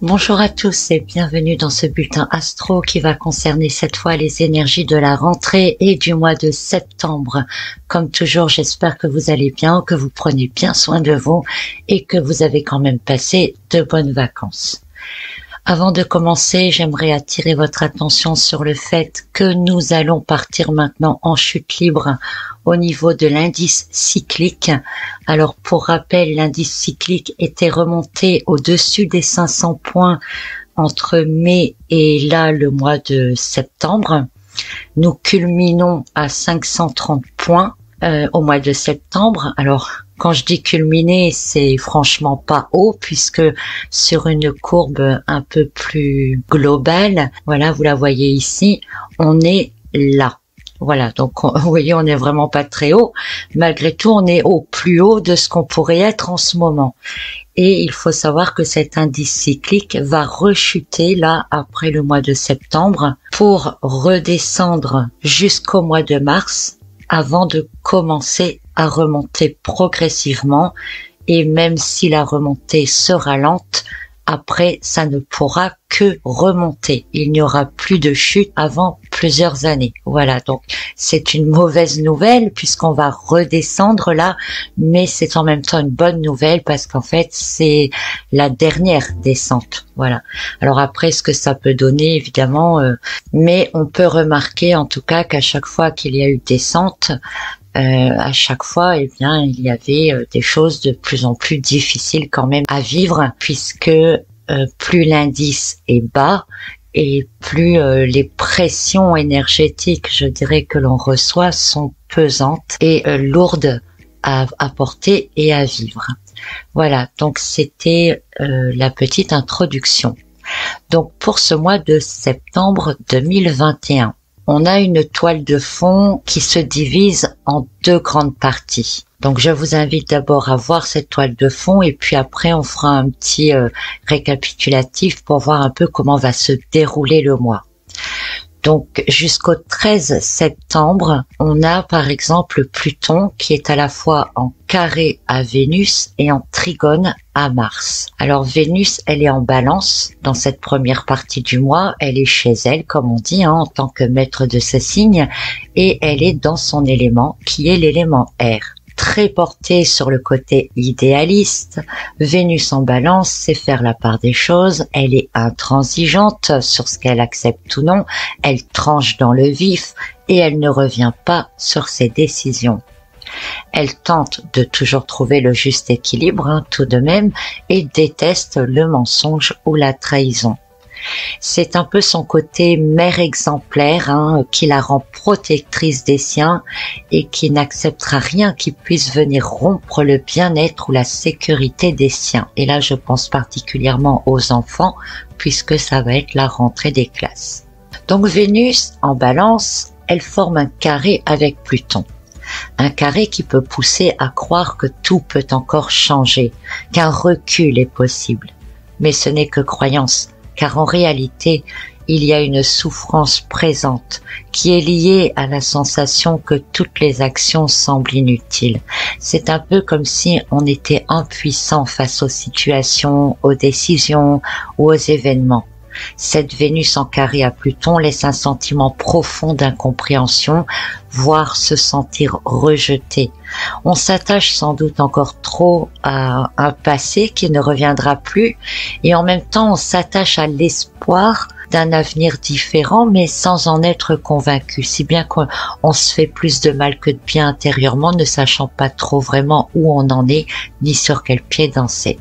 Bonjour à tous et bienvenue dans ce bulletin astro qui va concerner cette fois les énergies de la rentrée et du mois de septembre. Comme toujours, j'espère que vous allez bien, que vous prenez bien soin de vous et que vous avez quand même passé de bonnes vacances. Avant de commencer, j'aimerais attirer votre attention sur le fait que nous allons partir maintenant en chute libre au niveau de l'indice cyclique. Alors pour rappel, l'indice cyclique était remonté au-dessus des 500 points entre mai et là le mois de septembre. Nous culminons à 530 points au mois de septembre. Alors quand je dis culminer, c'est franchement pas haut puisque sur une courbe un peu plus globale, voilà, vous la voyez ici, on est là. Voilà, donc vous voyez, on n'est vraiment pas très haut. Malgré tout, on est au plus haut de ce qu'on pourrait être en ce moment. Et il faut savoir que cet indice cyclique va rechuter là après le mois de septembre pour redescendre jusqu'au mois de mars avant de commencer à remonter progressivement. Et même si la remontée sera lente, après, ça ne pourra que remonter. Il n'y aura plus de chute avant plusieurs années. Voilà, donc c'est une mauvaise nouvelle puisqu'on va redescendre là, mais c'est en même temps une bonne nouvelle parce qu'en fait, c'est la dernière descente. Voilà. Alors après, ce que ça peut donner, évidemment, mais on peut remarquer en tout cas qu'à chaque fois qu'il y a eu descente, à chaque fois, eh bien, il y avait des choses de plus en plus difficiles quand même à vivre, puisque plus l'indice est bas et plus les pressions énergétiques, je dirais, que l'on reçoit sont pesantes et lourdes à porter et à vivre. Voilà, donc c'était la petite introduction. Donc pour ce mois de septembre 2021. On a une toile de fond qui se divise en deux grandes parties. Donc je vous invite d'abord à voir cette toile de fond et puis après on fera un petit récapitulatif pour voir un peu comment va se dérouler le mois. Donc jusqu'au 13 septembre, on a par exemple Pluton qui est à la fois en carré à Vénus et en trigone à Mars. Alors Vénus, elle est en balance dans cette première partie du mois, elle est chez elle comme on dit en tant que maître de ce signe et elle est dans son élément qui est l'élément air. Très portée sur le côté idéaliste, Vénus en balance sait faire la part des choses, elle est intransigeante sur ce qu'elle accepte ou non, elle tranche dans le vif et elle ne revient pas sur ses décisions. Elle tente de toujours trouver le juste équilibre tout de même et déteste le mensonge ou la trahison. C'est un peu son côté mère exemplaire qui la rend protectrice des siens et qui n'acceptera rien qui puisse venir rompre le bien-être ou la sécurité des siens. Et là, je pense particulièrement aux enfants puisque ça va être la rentrée des classes. Donc Vénus en balance, elle forme un carré avec Pluton. Un carré qui peut pousser à croire que tout peut encore changer, qu'un recul est possible. Mais ce n'est que croyance. Car en réalité, il y a une souffrance présente qui est liée à la sensation que toutes les actions semblent inutiles. C'est un peu comme si on était impuissant face aux situations, aux décisions ou aux événements. Cette Vénus en carré à Pluton laisse un sentiment profond d'incompréhension, voire se sentir rejeté. On s'attache sans doute encore trop à un passé qui ne reviendra plus et en même temps on s'attache à l'espoir d'un avenir différent mais sans en être convaincu, si bien qu'on se fait plus de mal que de bien intérieurement, ne sachant pas trop vraiment où on en est ni sur quel pied danser.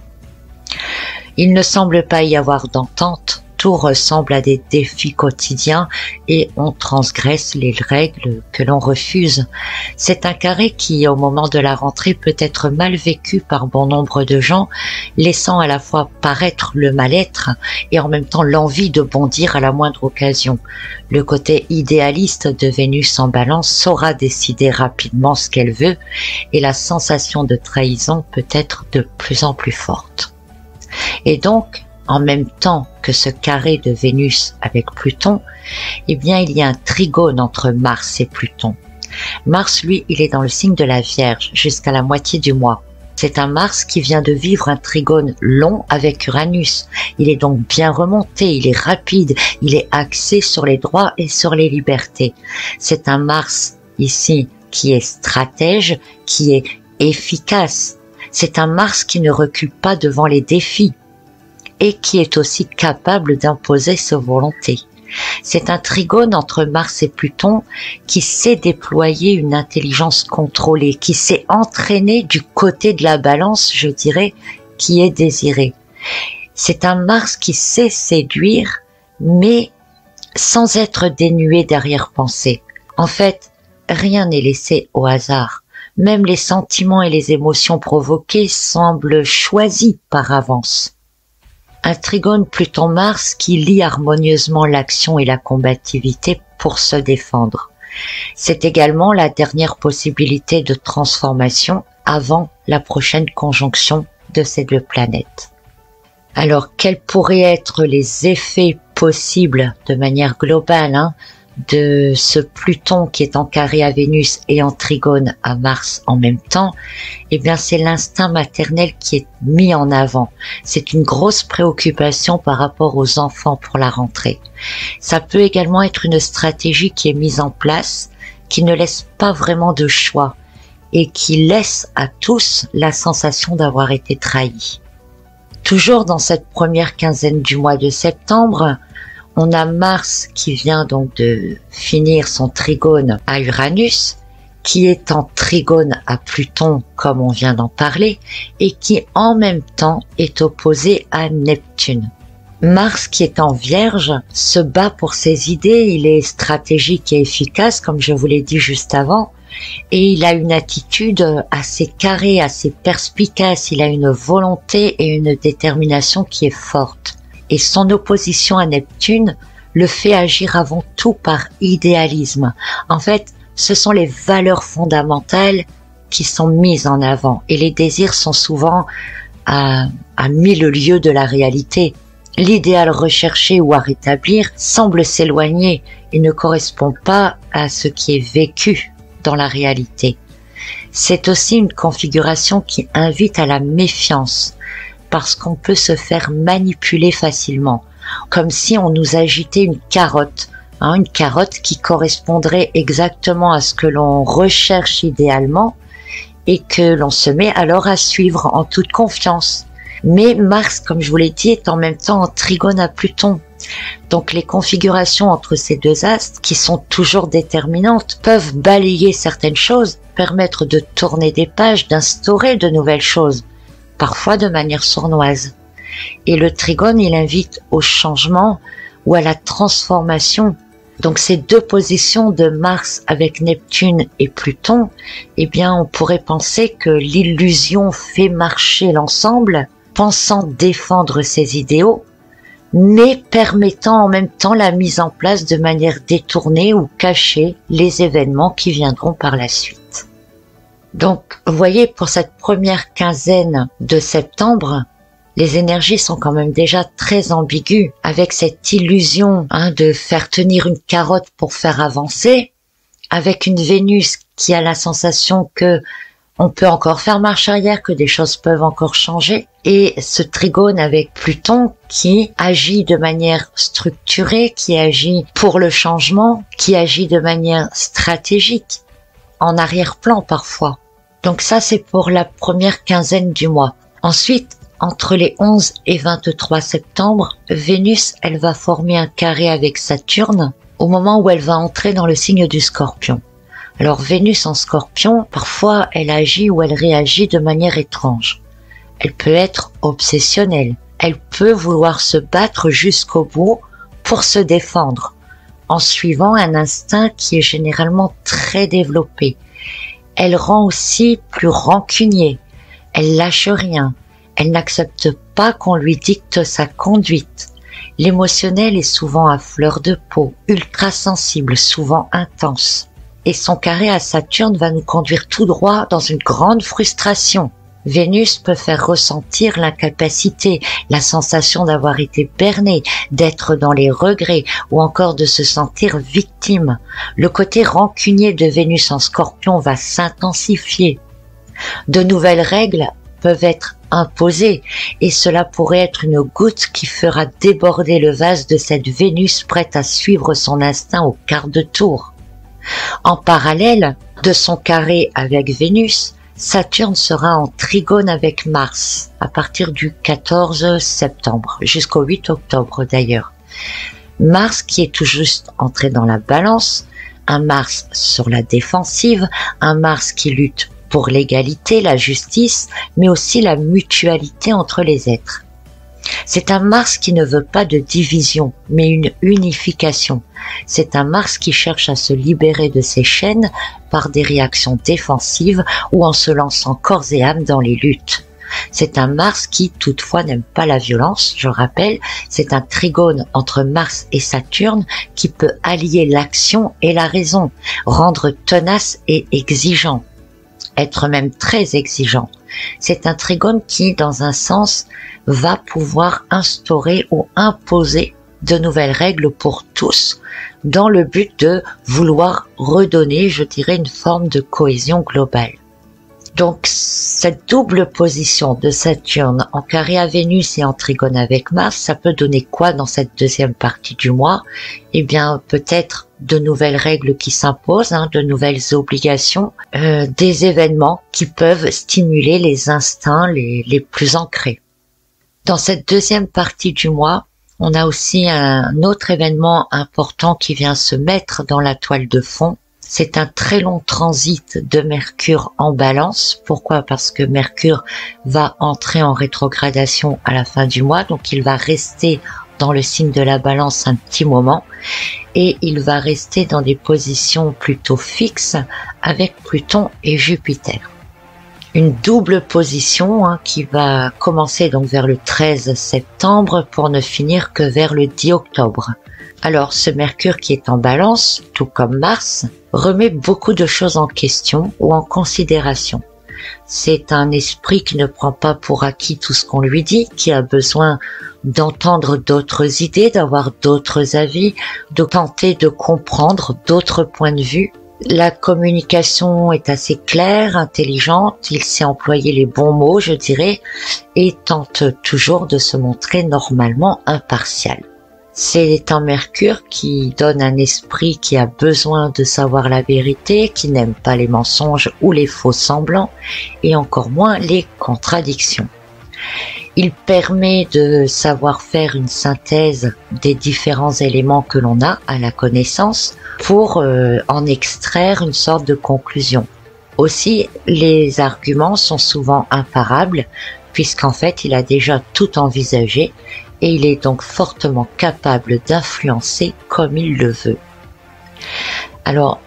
Il ne semble pas y avoir d'entente. Tout ressemble à des défis quotidiens et on transgresse les règles que l'on refuse. C'est un carré qui, au moment de la rentrée, peut être mal vécu par bon nombre de gens, laissant à la fois paraître le mal-être et en même temps l'envie de bondir à la moindre occasion. Le côté idéaliste de Vénus en balance saura décider rapidement ce qu'elle veut et la sensation de trahison peut être de plus en plus forte. Et donc, en même temps que ce carré de Vénus avec Pluton, eh bien il y a un trigone entre Mars et Pluton. Mars, lui, il est dans le signe de la Vierge jusqu'à la moitié du mois. C'est un Mars qui vient de vivre un trigone long avec Uranus. Il est donc bien remonté, il est rapide, il est axé sur les droits et sur les libertés. C'est un Mars ici qui est stratège, qui est efficace. C'est un Mars qui ne recule pas devant les défis et qui est aussi capable d'imposer sa volonté. C'est un trigone entre Mars et Pluton qui sait déployer une intelligence contrôlée, qui sait entraîner du côté de la balance, je dirais, qui est désirée. C'est un Mars qui sait séduire, mais sans être dénué d'arrière-pensée. En fait, rien n'est laissé au hasard. Même les sentiments et les émotions provoquées semblent choisis par avance. Un trigone Pluton-Mars qui lie harmonieusement l'action et la combativité pour se défendre. C'est également la dernière possibilité de transformation avant la prochaine conjonction de ces deux planètes. Alors, quels pourraient être les effets possibles de manière globale de ce Pluton qui est en carré à Vénus et en trigone à Mars en même temps? Eh bien, c'est l'instinct maternel qui est mis en avant. C'est une grosse préoccupation par rapport aux enfants pour la rentrée. Ça peut également être une stratégie qui est mise en place, qui ne laisse pas vraiment de choix et qui laisse à tous la sensation d'avoir été trahis. Toujours dans cette première quinzaine du mois de septembre, on a Mars qui vient donc de finir son trigone à Uranus, qui est en trigone à Pluton, comme on vient d'en parler, et qui en même temps est opposé à Neptune. Mars, qui est en Vierge, se bat pour ses idées, il est stratégique et efficace, comme je vous l'ai dit juste avant, et il a une attitude assez carrée, assez perspicace, il a une volonté et une détermination qui est forte. Et son opposition à Neptune le fait agir avant tout par idéalisme. En fait, ce sont les valeurs fondamentales qui sont mises en avant et les désirs sont souvent à 1000 lieues de la réalité. L'idéal recherché ou à rétablir semble s'éloigner et ne correspond pas à ce qui est vécu dans la réalité. C'est aussi une configuration qui invite à la méfiance, parce qu'on peut se faire manipuler facilement, comme si on nous agitait une carotte qui correspondrait exactement à ce que l'on recherche idéalement et que l'on se met alors à suivre en toute confiance. Mais Mars, comme je vous l'ai dit, est en même temps en trigone à Pluton. Donc les configurations entre ces deux astres, qui sont toujours déterminantes, peuvent balayer certaines choses, permettre de tourner des pages, d'instaurer de nouvelles choses, parfois de manière sournoise. Et le trigone, il invite au changement ou à la transformation. Donc ces deux positions de Mars avec Neptune et Pluton, eh bien on pourrait penser que l'illusion fait marcher l'ensemble, pensant défendre ses idéaux, mais permettant en même temps la mise en place de manière détournée ou cachée les événements qui viendront par la suite. Donc, vous voyez, pour cette première quinzaine de septembre, les énergies sont quand même déjà très ambiguës, avec cette illusion de faire tenir une carotte pour faire avancer, avec une Vénus qui a la sensation que on peut encore faire marche arrière, que des choses peuvent encore changer, et ce trigone avec Pluton qui agit de manière structurée, qui agit pour le changement, qui agit de manière stratégique, en arrière-plan parfois. Donc ça, c'est pour la première quinzaine du mois. Ensuite, entre les 11 et 23 septembre, Vénus, elle va former un carré avec Saturne au moment où elle va entrer dans le signe du Scorpion. Alors Vénus en Scorpion, parfois elle agit ou elle réagit de manière étrange. Elle peut être obsessionnelle, elle peut vouloir se battre jusqu'au bout pour se défendre, en suivant un instinct qui est généralement très développé. Elle rend aussi plus rancunier, elle lâche rien, elle n'accepte pas qu'on lui dicte sa conduite. L'émotionnel est souvent à fleur de peau, ultra sensible, souvent intense. Et son carré à Saturne va nous conduire tout droit dans une grande frustration. Vénus peut faire ressentir l'incapacité, la sensation d'avoir été berné, d'être dans les regrets ou encore de se sentir victime. Le côté rancunier de Vénus en Scorpion va s'intensifier. De nouvelles règles peuvent être imposées et cela pourrait être une goutte qui fera déborder le vase de cette Vénus prête à suivre son instinct au quart de tour. En parallèle de son carré avec Vénus, Saturne sera en trigone avec Mars à partir du 14 septembre jusqu'au 8 octobre d'ailleurs. Mars qui est tout juste entré dans la Balance, un Mars sur la défensive, un Mars qui lutte pour l'égalité, la justice, mais aussi la mutualité entre les êtres. C'est un Mars qui ne veut pas de division, mais une unification. C'est un Mars qui cherche à se libérer de ses chaînes par des réactions défensives ou en se lançant corps et âme dans les luttes. C'est un Mars qui, toutefois, n'aime pas la violence, je rappelle, c'est un trigone entre Mars et Saturne qui peut allier l'action et la raison, rendre tenace et exigeant, être même très exigeant. C'est un trigone qui, dans un sens, va pouvoir instaurer ou imposer de nouvelles règles pour tous, dans le but de vouloir redonner, je dirais, une forme de cohésion globale. Donc, cette double position de Saturne en carré à Vénus et en trigone avec Mars, ça peut donner quoi dans cette deuxième partie du mois? Eh bien, peut-être de nouvelles règles qui s'imposent, de nouvelles obligations, des événements qui peuvent stimuler les instincts les plus ancrés. Dans cette deuxième partie du mois, on a aussi un autre événement important qui vient se mettre dans la toile de fond. C'est un très long transit de Mercure en Balance. Pourquoi? Parce que Mercure va entrer en rétrogradation à la fin du mois, donc il va rester dans le signe de la Balance un petit moment et il va rester dans des positions plutôt fixes avec Pluton et Jupiter. Une double position qui va commencer donc vers le 13 septembre pour ne finir que vers le 10 octobre. Alors ce Mercure qui est en Balance, tout comme Mars, remet beaucoup de choses en question ou en considération. C'est un esprit qui ne prend pas pour acquis tout ce qu'on lui dit, qui a besoin d'entendre d'autres idées, d'avoir d'autres avis, de tenter de comprendre d'autres points de vue. La communication est assez claire, intelligente, il sait employer les bons mots, je dirais, et tente toujours de se montrer normalement impartial. C'est un Mercure qui donne un esprit qui a besoin de savoir la vérité, qui n'aime pas les mensonges ou les faux semblants, et encore moins les contradictions. Il permet de savoir faire une synthèse des différents éléments que l'on a à la connaissance pour en extraire une sorte de conclusion. Aussi, les arguments sont souvent imparables puisqu'en fait, il a déjà tout envisagé et il est donc fortement capable d'influencer comme il le veut. Alors,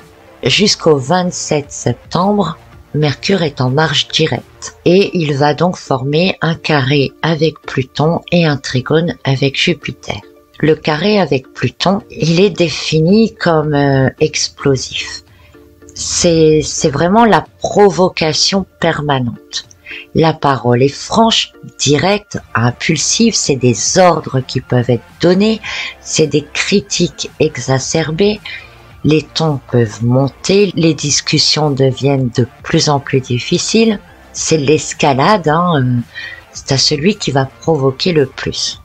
jusqu'au 27 septembre, Mercure est en marche directe et il va donc former un carré avec Pluton et un trigone avec Jupiter. Le carré avec Pluton, il est défini comme explosif. C'est vraiment la provocation permanente. La parole est franche, directe, impulsive, c'est des ordres qui peuvent être donnés, c'est des critiques exacerbées, les tons peuvent monter, les discussions deviennent de plus en plus difficiles, c'est l'escalade, c'est à celui qui va provoquer le plus.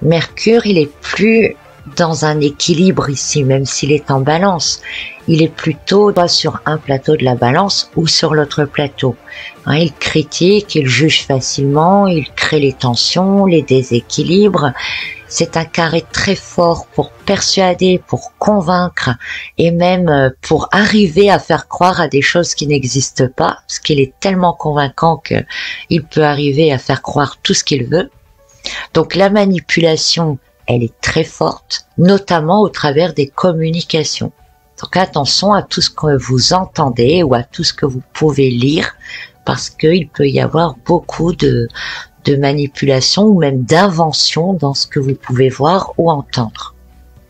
Mercure, il est plus dans un équilibre ici, même s'il est en Balance. Il est plutôt sur un plateau de la Balance ou sur l'autre plateau. Il critique, il juge facilement, il crée les tensions, les déséquilibres. C'est un carré très fort pour persuader, pour convaincre et même pour arriver à faire croire à des choses qui n'existent pas, parce qu'il est tellement convaincant qu'il peut arriver à faire croire tout ce qu'il veut. Donc la manipulation, elle est très forte, notamment au travers des communications. Donc attention à tout ce que vous entendez ou à tout ce que vous pouvez lire, parce qu'il peut y avoir beaucoup de manipulation ou même d'invention dans ce que vous pouvez voir ou entendre.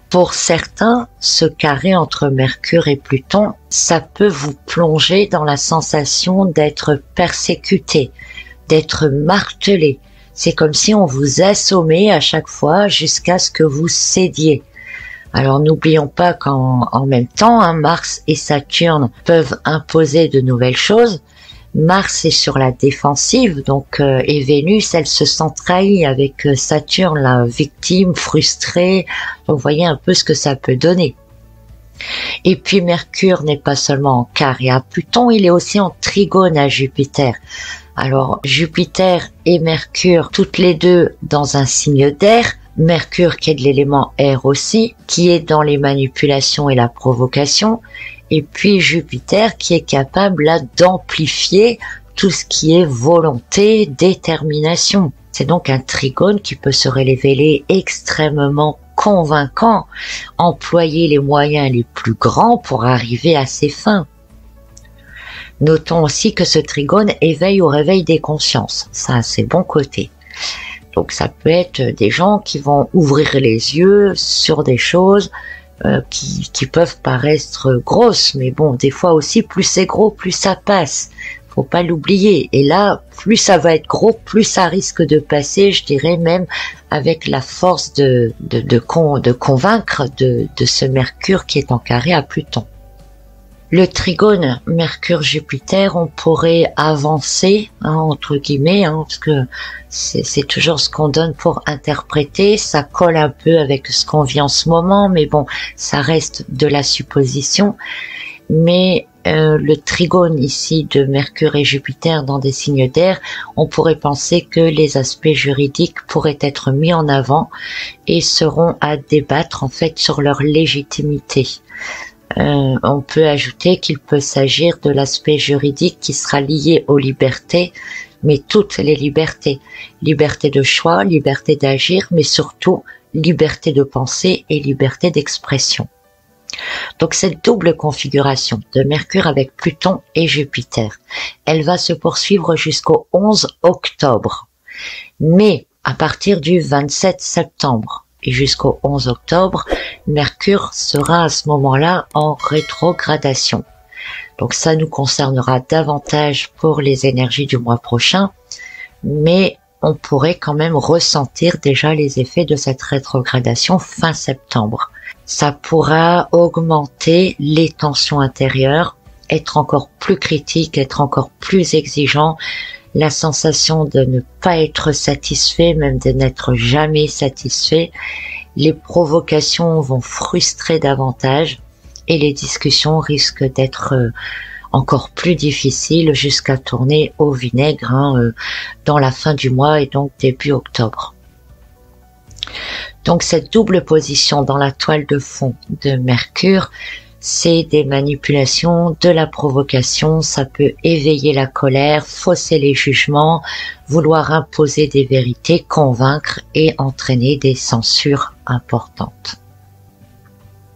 Pour certains, ce carré entre Mercure et Pluton, ça peut vous plonger dans la sensation d'être persécuté, d'être martelé. C'est comme si on vous assommait à chaque fois jusqu'à ce que vous cédiez. Alors n'oublions pas qu'en même temps, Mars et Saturne peuvent imposer de nouvelles choses, Mars est sur la défensive, donc et Vénus, elle se sent trahie avec Saturne, la victime, frustrée. Donc, vous voyez un peu ce que ça peut donner. Et puis Mercure n'est pas seulement en carré à Pluton, il est aussi en trigone à Jupiter. Alors Jupiter et Mercure, toutes les deux dans un signe d'air. Mercure qui est de l'élément air aussi, qui est dans les manipulations et la provocation. Et puis Jupiter qui est capable là d'amplifier tout ce qui est volonté, détermination. C'est donc un trigone qui peut se révéler extrêmement convaincant, employer les moyens les plus grands pour arriver à ses fins. Notons aussi que ce trigone éveille au réveil des consciences. Ça a ses bons côtés. Donc ça peut être des gens qui vont ouvrir les yeux sur des choses qui peuvent paraître grosses, mais bon, des fois aussi, plus c'est gros, plus ça passe. Faut pas l'oublier. Et là, plus ça va être gros, plus ça risque de passer, je dirais même avec la force de convaincre de ce Mercure qui est en carré à Pluton. Le trigone Mercure-Jupiter, on pourrait avancer, entre guillemets, parce que c'est toujours ce qu'on donne pour interpréter. Ça colle un peu avec ce qu'on vit en ce moment, mais bon, ça reste de la supposition. Mais le trigone ici de Mercure et Jupiter dans des signes d'air, on pourrait penser que les aspects juridiques pourraient être mis en avant et seront à débattre en fait sur leur légitimité. On peut ajouter qu'il peut s'agir de l'aspect juridique qui sera lié aux libertés, mais toutes les libertés. Liberté de choix, liberté d'agir, mais surtout liberté de penser et liberté d'expression. Donc cette double configuration de Mercure avec Pluton et Jupiter, elle va se poursuivre jusqu'au 11 octobre. Mais à partir du 27 septembre, et jusqu'au 11 octobre, Mercure sera à ce moment-là en rétrogradation. Donc ça nous concernera davantage pour les énergies du mois prochain, mais on pourrait quand même ressentir déjà les effets de cette rétrogradation fin septembre. Ça pourra augmenter les tensions intérieures, être encore plus critique, être encore plus exigeant, la sensation de ne pas être satisfait, même de n'être jamais satisfait. Les provocations vont frustrer davantage et les discussions risquent d'être encore plus difficiles jusqu'à tourner au vinaigre dans la fin du mois et donc début octobre. Donc cette double position dans la toile de fond de Mercure, c'est des manipulations, de la provocation, ça peut éveiller la colère, fausser les jugements, vouloir imposer des vérités, convaincre et entraîner des censures importantes.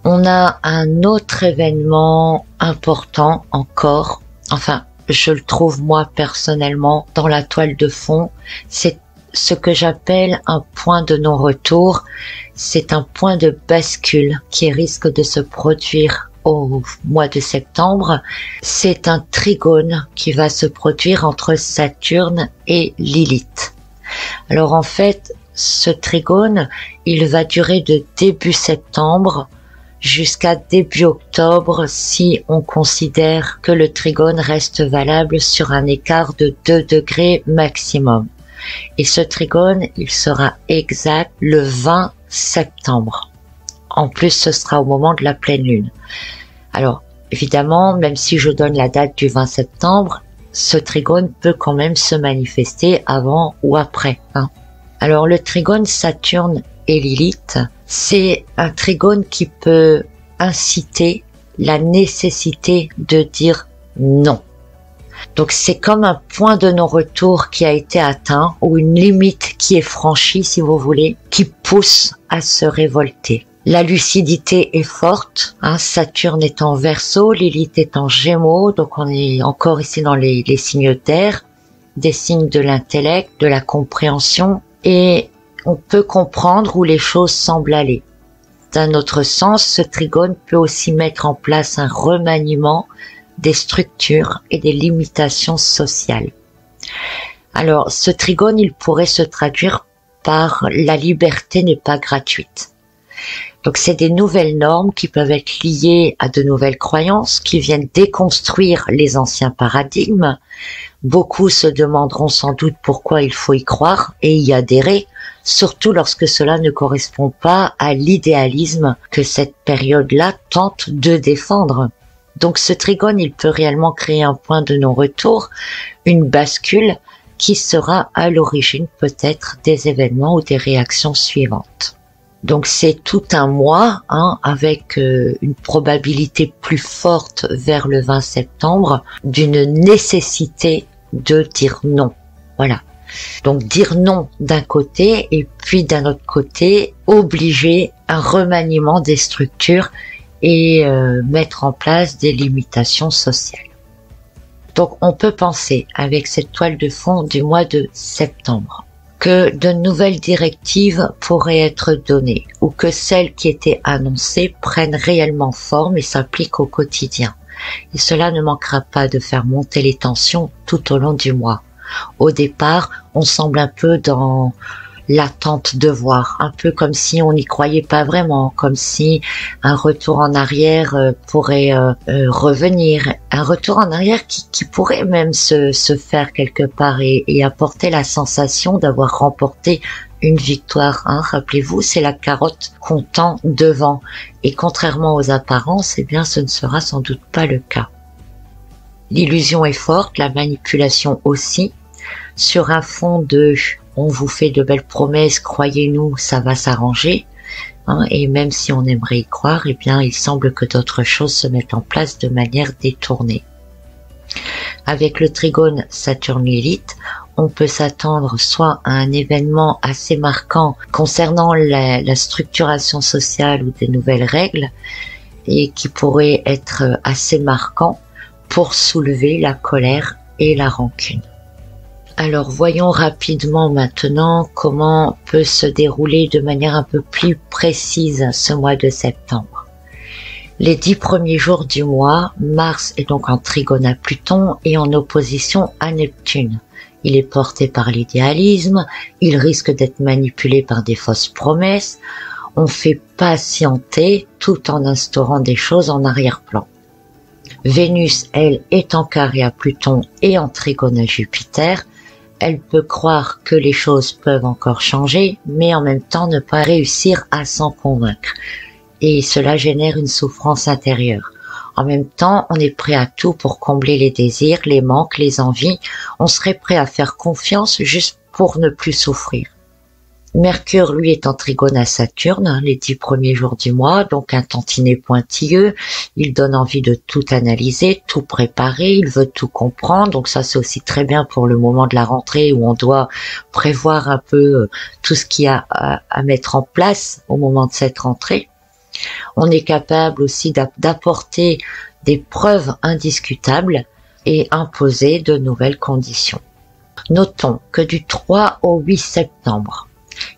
On a un autre événement important encore, enfin je le trouve moi personnellement dans la toile de fond, c'est ce que j'appelle un point de non-retour, c'est un point de bascule qui risque de se produire au mois de septembre. C'est un trigone qui va se produire entre Saturne et Lilith. Alors en fait, ce trigone, il va durer de début septembre jusqu'à début octobre si on considère que le trigone reste valable sur un écart de 2 degrés maximum. Et ce trigone, il sera exact le 20 septembre. En plus, ce sera au moment de la pleine lune. Alors, évidemment, même si je donne la date du 20 septembre, ce trigone peut quand même se manifester avant ou après. Alors, le trigone Saturne et Lilith, c'est un trigone qui peut inciter la nécessité de dire non. Donc c'est comme un point de non-retour qui a été atteint, ou une limite qui est franchie, si vous voulez, qui pousse à se révolter. La lucidité est forte, Saturne est en Verseau, Lilith est en Gémeaux, donc on est encore ici dans les signes d'air, des signes de l'intellect, de la compréhension, et on peut comprendre où les choses semblent aller. D'un autre sens, ce trigone peut aussi mettre en place un remaniement des structures et des limitations sociales. Alors, ce trigone, il pourrait se traduire par la liberté n'est pas gratuite. Donc, c'est des nouvelles normes qui peuvent être liées à de nouvelles croyances qui viennent déconstruire les anciens paradigmes Beaucoup se demanderont sans doute pourquoi il faut y croire et y adhérer, surtout lorsque cela ne correspond pas à l'idéalisme que cette période-là tente de défendre. Donc ce trigone, il peut réellement créer un point de non-retour, une bascule qui sera à l'origine peut-être des événements ou des réactions suivantes. Donc c'est tout un mois, avec une probabilité plus forte vers le 20 septembre d'une nécessité de dire non. Voilà. Donc dire non d'un côté et puis d'un autre côté obliger un remaniement des structures et mettre en place des limitations sociales. Donc on peut penser avec cette toile de fond du mois de septembre que de nouvelles directives pourraient être données ou que celles qui étaient annoncées prennent réellement forme et s'appliquent au quotidien. Et cela ne manquera pas de faire monter les tensions tout au long du mois. Au départ, on semble un peu dans l'attente de voir, un peu comme si on n'y croyait pas vraiment, comme si un retour en arrière pourrait revenir, un retour en arrière qui pourrait même se faire quelque part et apporter la sensation d'avoir remporté une victoire. Rappelez-vous, c'est la carotte qu'on tend devant et contrairement aux apparences, eh bien ce ne sera sans doute pas le cas. L'illusion est forte, la manipulation aussi, sur un fond de on vous fait de belles promesses, croyez-nous, ça va s'arranger. Et même si on aimerait y croire, eh bien, il semble que d'autres choses se mettent en place de manière détournée. Avec le trigone Saturne-Lilith, on peut s'attendre soit à un événement assez marquant concernant la structuration sociale ou des nouvelles règles, et qui pourrait être assez marquant pour soulever la colère et la rancune. Alors voyons rapidement maintenant comment peut se dérouler de manière un peu plus précise ce mois de septembre. Les 10 premiers jours du mois, Mars est donc en trigone à Pluton et en opposition à Neptune. Il est porté par l'idéalisme, il risque d'être manipulé par des fausses promesses, on fait patienter tout en instaurant des choses en arrière-plan. Vénus, elle, est en carré à Pluton et en trigone à Jupiter. Elle peut croire que les choses peuvent encore changer, mais en même temps ne pas réussir à s'en convaincre. Et cela génère une souffrance intérieure. En même temps, on est prêt à tout pour combler les désirs, les manques, les envies. On serait prêt à faire confiance juste pour ne plus souffrir. Mercure, lui, est en trigone à Saturne, les 10 premiers jours du mois, donc un tantinet pointilleux. Il donne envie de tout analyser, tout préparer, il veut tout comprendre. Donc ça, c'est aussi très bien pour le moment de la rentrée où on doit prévoir un peu tout ce qu'il y a à mettre en place au moment de cette rentrée. On est capable aussi d'apporter des preuves indiscutables et imposer de nouvelles conditions. Notons que du 3 au 8 septembre,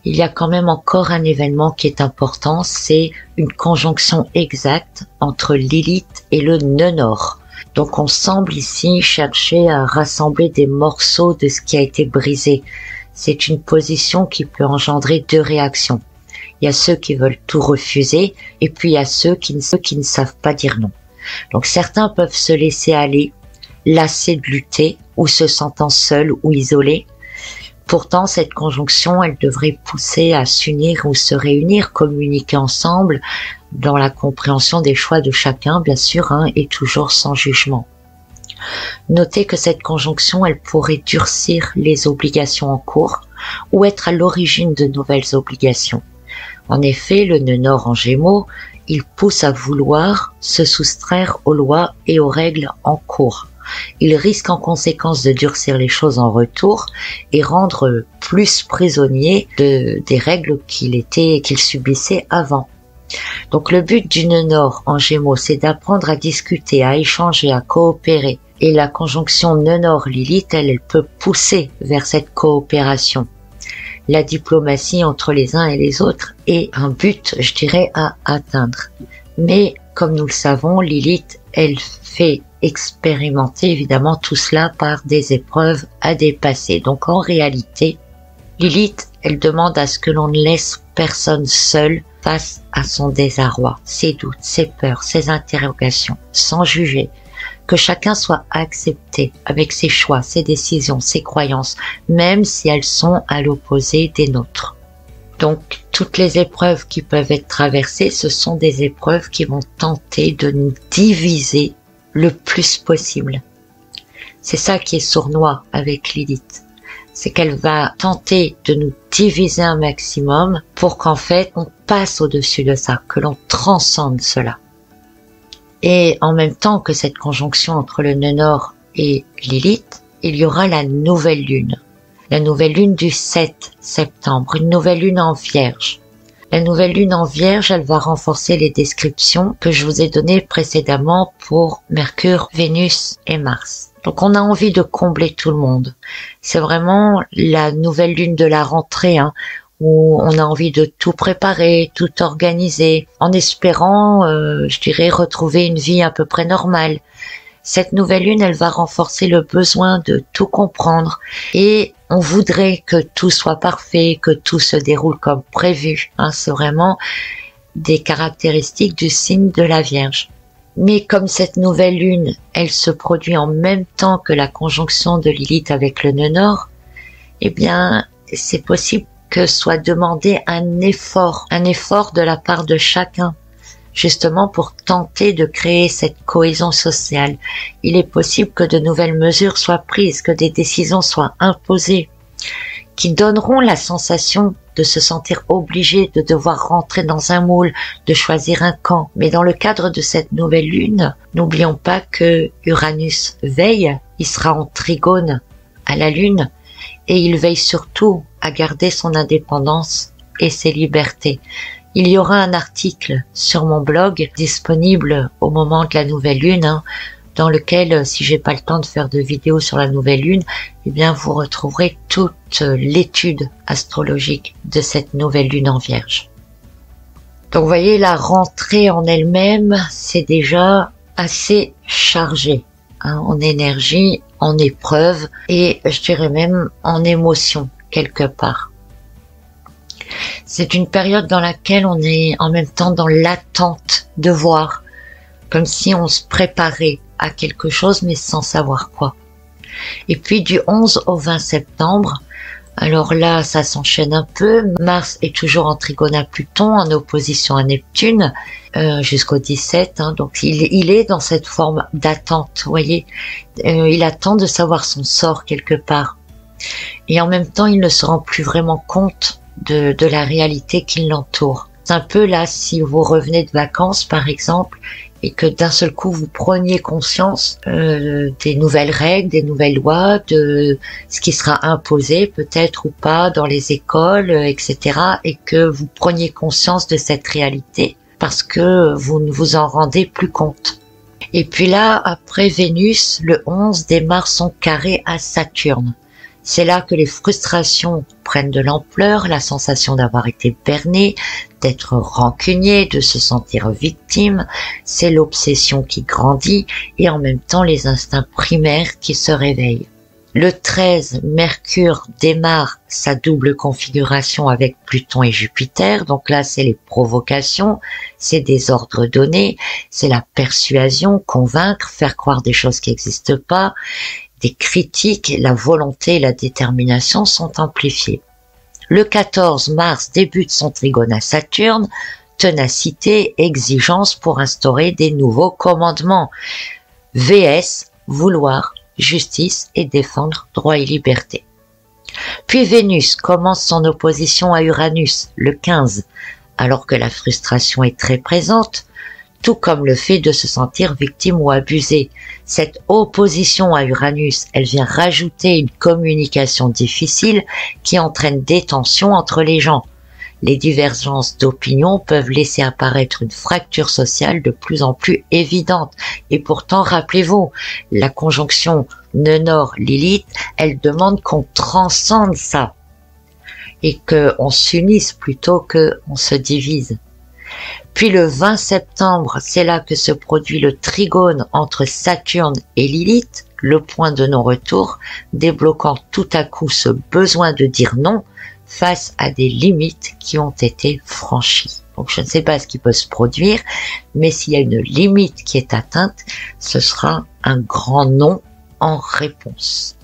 il y a quand même encore un événement qui est important, c'est une conjonction exacte entre Lilith et le nœud nord. Donc on semble ici chercher à rassembler des morceaux de ce qui a été brisé. C'est une position qui peut engendrer 2 réactions. Il y a ceux qui veulent tout refuser et puis il y a ceux qui ne savent pas dire non. Donc certains peuvent se laisser aller, lassés de lutter ou se sentant seuls ou isolés. Pourtant, cette conjonction, elle devrait pousser à s'unir ou se réunir, communiquer ensemble dans la compréhension des choix de chacun, bien sûr, et toujours sans jugement. Notez que cette conjonction, elle pourrait durcir les obligations en cours ou être à l'origine de nouvelles obligations. En effet, le nœud nord en Gémeaux, il pousse à vouloir se soustraire aux lois et aux règles en cours. Il risque en conséquence de durcir les choses en retour et rendre plus prisonnier des règles qu'il subissait avant. Donc le but du nœud nord en Gémeaux, c'est d'apprendre à discuter, à échanger, à coopérer. Et la conjonction nœud nord Lilith, elle peut pousser vers cette coopération. La diplomatie entre les uns et les autres est un but, je dirais, à atteindre. Mais comme nous le savons, Lilith, elle fait expérimenter évidemment tout cela par des épreuves à dépasser. Donc en réalité, Lilith, elle demande à ce que l'on ne laisse personne seul face à son désarroi, ses doutes, ses peurs, ses interrogations, sans juger, que chacun soit accepté avec ses choix, ses décisions, ses croyances, même si elles sont à l'opposé des nôtres. Donc, toutes les épreuves qui peuvent être traversées, ce sont des épreuves qui vont tenter de nous diviser le plus possible. C'est ça qui est sournois avec Lilith. C'est qu'elle va tenter de nous diviser un maximum pour qu'en fait, on passe au-dessus de ça, que l'on transcende cela. Et en même temps que cette conjonction entre le nœud nord et Lilith, il y aura la nouvelle lune. La nouvelle lune du 7 septembre, une nouvelle lune en Vierge. La nouvelle lune en Vierge, elle va renforcer les descriptions que je vous ai données précédemment pour Mercure, Vénus et Mars. Donc on a envie de combler tout le monde. C'est vraiment la nouvelle lune de la rentrée, où on a envie de tout préparer, tout organiser, en espérant, je dirais, retrouver une vie à peu près normale. Cette nouvelle lune, elle va renforcer le besoin de tout comprendre et on voudrait que tout soit parfait, que tout se déroule comme prévu. C'est vraiment des caractéristiques du signe de la Vierge. Mais comme cette nouvelle lune, elle se produit en même temps que la conjonction de Lilith avec le nœud nord, eh bien, c'est possible que soit demandé un effort de la part de chacun, justement pour tenter de créer cette cohésion sociale. Il est possible que de nouvelles mesures soient prises, que des décisions soient imposées, qui donneront la sensation de se sentir obligé de devoir rentrer dans un moule, de choisir un camp. Mais dans le cadre de cette nouvelle lune, n'oublions pas que Uranus veille, il sera en trigone à la lune, et il veille surtout à garder son indépendance et ses libertés. Il y aura un article sur mon blog disponible au moment de la nouvelle lune, dans lequel, si j'ai pas le temps de faire de vidéos sur la nouvelle lune, eh bien vous retrouverez toute l'étude astrologique de cette nouvelle lune en Vierge. Donc vous voyez, la rentrée en elle-même, c'est déjà assez chargé, en énergie, en épreuve et je dirais même en émotion quelque part. C'est une période dans laquelle on est en même temps dans l'attente de voir, comme si on se préparait à quelque chose mais sans savoir quoi. Et puis du 11 au 20 septembre, alors là ça s'enchaîne un peu, Mars est toujours en trigone à Pluton, en opposition à Neptune, jusqu'au 17, donc il est dans cette forme d'attente, vous voyez, il attend de savoir son sort quelque part. Et en même temps il ne se rend plus vraiment compte de la réalité qui l'entoure. C'est un peu là si vous revenez de vacances par exemple et que d'un seul coup vous preniez conscience des nouvelles règles, des nouvelles lois, de ce qui sera imposé peut-être ou pas dans les écoles, etc. et que vous preniez conscience de cette réalité parce que vous ne vous en rendez plus compte. Et puis là, après Vénus, le 11 démarre son carré à Saturne. C'est là que les frustrations prennent de l'ampleur, la sensation d'avoir été berné, d'être rancunier, de se sentir victime, c'est l'obsession qui grandit et en même temps les instincts primaires qui se réveillent. Le 13, Mercure démarre sa double configuration avec Pluton et Jupiter, donc là c'est les provocations, c'est des ordres donnés, c'est la persuasion, convaincre, faire croire des choses qui n'existent pas, des critiques, la volonté et la détermination sont amplifiées. Le 14 mars débute son trigone à Saturne, ténacité, exigence pour instaurer des nouveaux commandements. VS, vouloir, justice et défendre droit et liberté. Puis Vénus commence son opposition à Uranus, le 15, alors que la frustration est très présente, tout comme le fait de se sentir victime ou abusé. Cette opposition à Uranus, elle vient rajouter une communication difficile qui entraîne des tensions entre les gens. Les divergences d'opinion peuvent laisser apparaître une fracture sociale de plus en plus évidente. Et pourtant, rappelez-vous, la conjonction nœud nord Lilith, elle demande qu'on transcende ça et qu'on s'unisse plutôt qu'on se divise. Puis le 20 septembre, c'est là que se produit le trigone entre Saturne et Lilith, le point de non-retour, débloquant tout à coup ce besoin de dire non face à des limites qui ont été franchies. Donc je ne sais pas ce qui peut se produire, mais s'il y a une limite qui est atteinte, ce sera un grand non en réponse.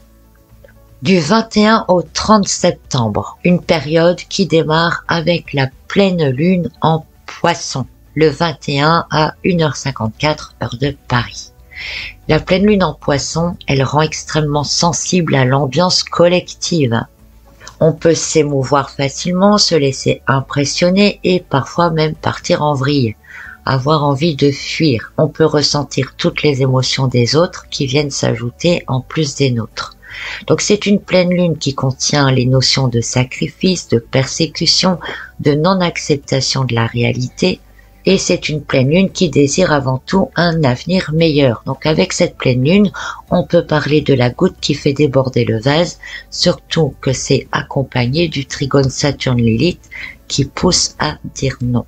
Du 21 au 30 septembre, une période qui démarre avec la pleine lune en Poisson, le 21 à 1h54 heure de Paris. La pleine lune en Poisson, elle rend extrêmement sensible à l'ambiance collective. On peut s'émouvoir facilement, se laisser impressionner et parfois même partir en vrille, avoir envie de fuir. On peut ressentir toutes les émotions des autres qui viennent s'ajouter en plus des nôtres. Donc c'est une pleine lune qui contient les notions de sacrifice, de persécution, de non-acceptation de la réalité, et c'est une pleine lune qui désire avant tout un avenir meilleur. Donc avec cette pleine lune, on peut parler de la goutte qui fait déborder le vase, surtout que c'est accompagné du trigone Saturne-Lilith qui pousse à dire non.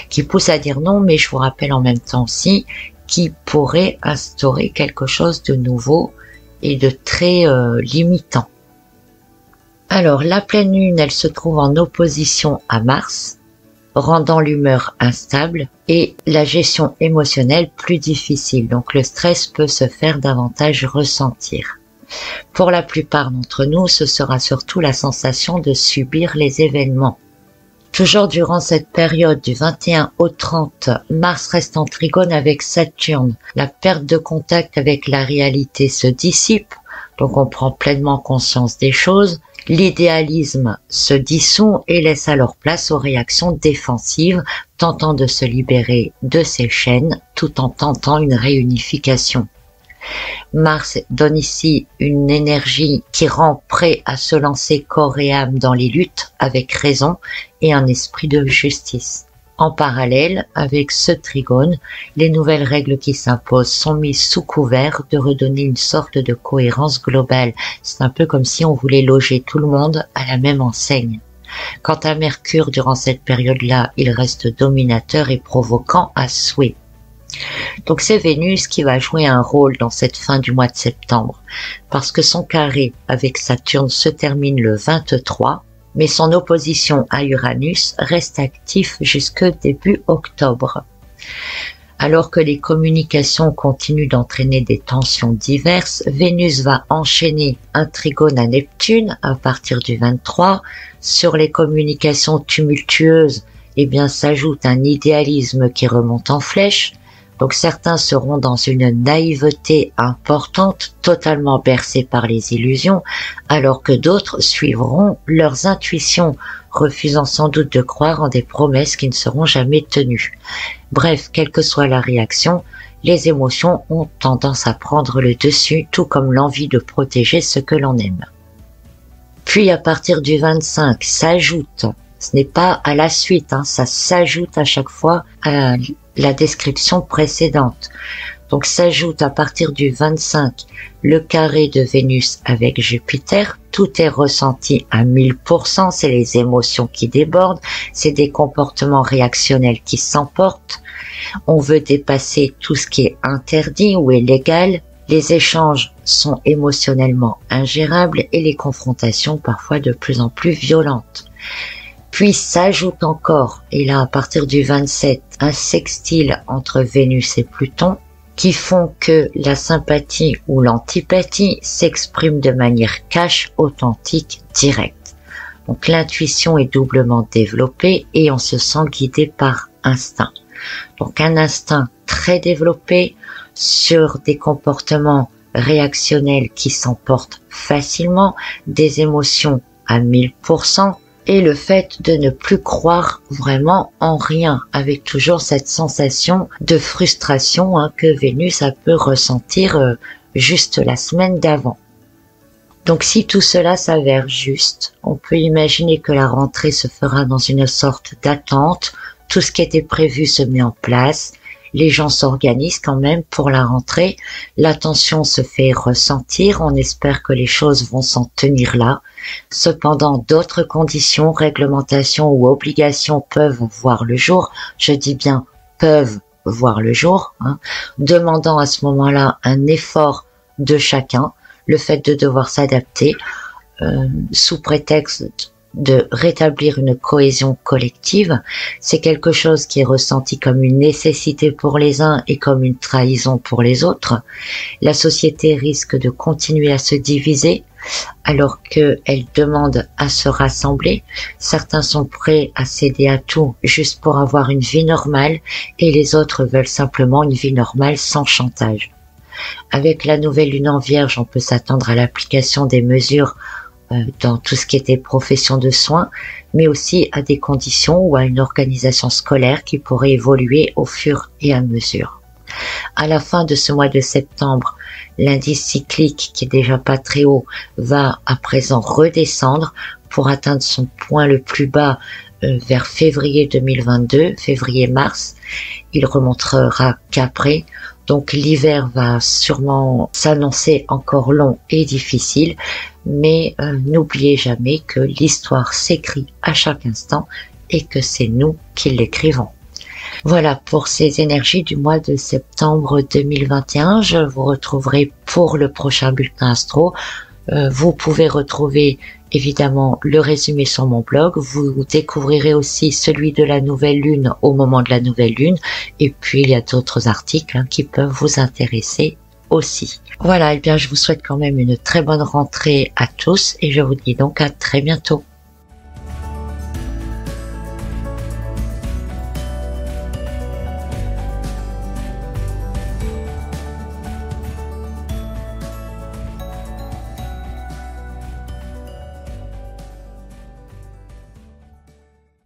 Qui pousse à dire non, mais je vous rappelle en même temps aussi qui pourrait instaurer quelque chose de nouveau et de très limitant. Alors la pleine lune, elle se trouve en opposition à Mars, rendant l'humeur instable et la gestion émotionnelle plus difficile. Donc le stress peut se faire davantage ressentir. Pour la plupart d'entre nous, ce sera surtout la sensation de subir les événements. Toujours durant cette période du 21 au 30, Mars reste en trigone avec Saturne. La perte de contact avec la réalité se dissipe, donc on prend pleinement conscience des choses. L'idéalisme se dissout et laisse alors place aux réactions défensives, tentant de se libérer de ses chaînes tout en tentant une réunification. Mars donne ici une énergie qui rend prêt à se lancer corps et âme dans les luttes avec raison et un esprit de justice. En parallèle, avec ce trigone, les nouvelles règles qui s'imposent sont mises sous couvert de redonner une sorte de cohérence globale. C'est un peu comme si on voulait loger tout le monde à la même enseigne. Quant à Mercure, durant cette période-là, il reste dominateur et provoquant à souhait. Donc c'est Vénus qui va jouer un rôle dans cette fin du mois de septembre, parce que son carré avec Saturne se termine le 23, mais son opposition à Uranus reste actif jusque début octobre. Alors que les communications continuent d'entraîner des tensions diverses, Vénus va enchaîner un trigone à Neptune à partir du 23. Sur les communications tumultueuses, s'ajoute un idéalisme qui remonte en flèche. Donc certains seront dans une naïveté importante, totalement bercés par les illusions, alors que d'autres suivront leurs intuitions, refusant sans doute de croire en des promesses qui ne seront jamais tenues. Bref, quelle que soit la réaction, les émotions ont tendance à prendre le dessus, tout comme l'envie de protéger ce que l'on aime. Puis à partir du 25, s'ajoute, ce n'est pas à la suite, ça s'ajoute à chaque fois à la description précédente. Donc s'ajoute à partir du 25 le carré de Vénus avec Jupiter. Tout est ressenti à 1000%, c'est les émotions qui débordent, c'est des comportements réactionnels qui s'emportent. On veut dépasser tout ce qui est interdit ou illégal. Les échanges sont émotionnellement ingérables et les confrontations parfois de plus en plus violentes. Puis s'ajoute encore, et là à partir du 27, un sextile entre Vénus et Pluton qui font que la sympathie ou l'antipathie s'exprime de manière cash, authentique, directe. Donc l'intuition est doublement développée et on se sent guidé par instinct. Donc un instinct très développé sur des comportements réactionnels qui s'emportent facilement, des émotions à 1000%, et le fait de ne plus croire vraiment en rien, avec toujours cette sensation de frustration que Vénus a pu ressentir juste la semaine d'avant. Donc si tout cela s'avère juste, on peut imaginer que la rentrée se fera dans une sorte d'attente, tout ce qui était prévu se met en place, les gens s'organisent quand même pour la rentrée, la tension se fait ressentir, on espère que les choses vont s'en tenir là. Cependant, d'autres conditions, réglementations ou obligations peuvent voir le jour, je dis bien peuvent voir le jour, demandant à ce moment-là un effort de chacun, le fait de devoir s'adapter, sous prétexte de rétablir une cohésion collective. C'est quelque chose qui est ressenti comme une nécessité pour les uns et comme une trahison pour les autres. La société risque de continuer à se diviser alors qu'elle demande à se rassembler. Certains sont prêts à céder à tout juste pour avoir une vie normale et les autres veulent simplement une vie normale sans chantage. Avec la nouvelle lune en Vierge, on peut s'attendre à l'application des mesures dans tout ce qui était profession de soins, mais aussi à des conditions ou à une organisation scolaire qui pourrait évoluer au fur et à mesure. À la fin de ce mois de septembre, l'indice cyclique, qui est déjà pas très haut, va à présent redescendre pour atteindre son point le plus bas vers février 2022, février-mars. Il remontera qu'après. Donc l'hiver va sûrement s'annoncer encore long et difficile, mais n'oubliez jamais que l'histoire s'écrit à chaque instant et que c'est nous qui l'écrivons. Voilà pour ces énergies du mois de septembre 2021. Je vous retrouverai pour le prochain bulletin astro. Vous pouvez retrouver évidemment le résumé sur mon blog. Vous découvrirez aussi celui de la nouvelle lune au moment de la nouvelle lune. Et puis il y a d'autres articles qui peuvent vous intéresser aussi. Voilà, et bien je vous souhaite quand même une très bonne rentrée à tous et je vous dis donc à très bientôt.